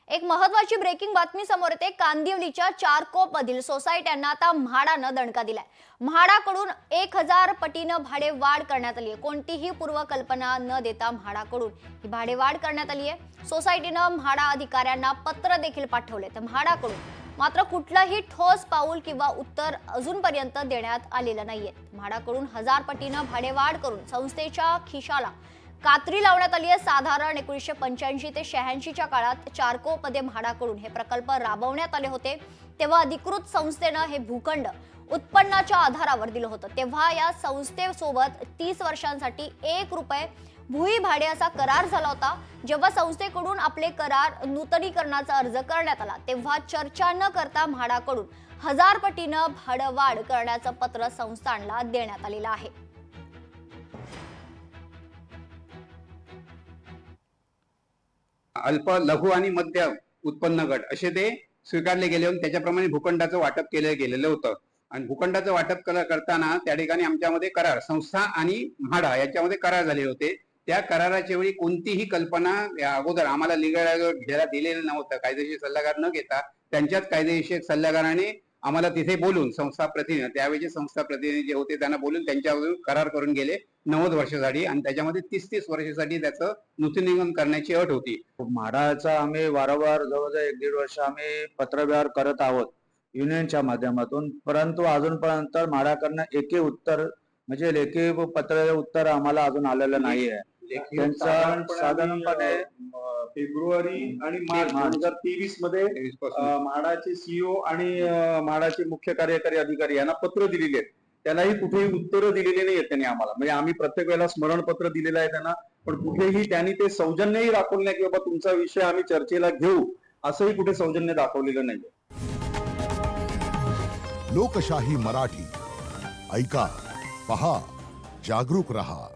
एक महत्वाची ब्रेकिंग बातमी समोर येते। कांदिवलीच्या चारकोपमधील सोसायट्यांना आता म्हाडानं दणका दिलाय। म्हाडाकडून 1000 पटीनं भाडे वाढ करण्यात आली आहे। कोणतीही पूर्वकल्पना न देता म्हाडाकडून ही भाडे वाढ करण्यात आली आहे। सोसायटीनं म्हाडा अधिकाऱ्यांना पत्र देखील पाठवले, तर म्हाडाकडून मात्र कुठलंही ठोस पाऊल किंवा उत्तर अजूनपर्यंत देण्यात आलेलं नाहीये। म्हाडाकडून 1000 पटीनं भाडे वाढ करून संस्थेच्या खिशाला कात्री लावण्यात आली आहे। साधारण 1985 ते 86 च्या काळात चारकोपमध्ये म्हाडाकडून हे प्रकल्प राबवण्यात आले होते। तेव्हा अधिकृत संस्थेनं हे भूखंड उत्पन्नाच्या आधारावर दिलं होतं। तेव्हा या संस्थेसोबत 30 वर्षांसाठी 1 रुपये भूई भाडे असा करार झाला होता। जेव्हा संस्थेकडून आपले करार नूतनीकरणाचा अर्ज करण्यात आला, तेव्हा चर्चा न करता म्हाडाकडून 1000 पटीनं भाडवाढ करण्याचं पत्र संस्थानला देण्यात आलेलं आहे। अल्प, लघु आणि मध्य उत्पन्न गट असे ते स्वीकारले गेले होते। त्याच्याप्रमाणे भूखंडाचं वाटप केलं गेलेलं होतं आणि भूखंडाचं वाटप करताना त्या ठिकाणी आमच्यामध्ये करार, संस्था आणि म्हाडा याच्यामध्ये करार झाले होते। त्या कराराच्या वेळी कोणतीही कल्पना अगोदर आम्हाला लिगल घ्यायला दिलेलं नव्हतं। कायदेशीर सल्लागार न घेता त्यांच्याच कायदेशीर सल्लागाराने आम्हाला तिथे बोलून संस्था प्रतिनिधी, त्यावेळेचे संस्था प्रतिनिधी जे होते त्यांना बोलून त्यांच्यावर करार करून गेले 90 वर्षासाठी आणि त्याच्यामध्ये 30-30 वर्षासाठी त्याचं नूतनीकरण करण्याची अट होती। म्हाडाचा आम्ही वारंवार जवळजवळ 1-1.5 वर्ष आम्ही पत्रव्यवहार करत आहोत युनियनच्या माध्यमातून, परंतु अजूनपर्यंत म्हाडाकडनं एकही उत्तर म्हणजे लेखी पत्र उत्तर आम्हाला अजून आलेलं नाहीये। त्यांचा साधारणपणे फेब्रुवारी आणि मार्च 2023 मध्ये म्हाडाचे सीईओ आणि म्हाडाचे मुख्य कार्यकारी अधिकारी यांना पत्र दिलेले आहेत। त्यालाही कुठेही उत्तर दिलेले नाही त्यांनी आम्हाला, म्हणजे आम्ही प्रत्येक वेळेला स्मरणपत्र दिलेलं आहे त्यांना, पण कुठेही त्यांनी ते सौजन्यही दाखवलं नाही की बाबा तुमचा विषय आम्ही चर्चेला घेऊ, असंही कुठे सौजन्य दाखवलेलं नाही। लोकशाही मराठी ऐका, पहा, जागरूक रहा।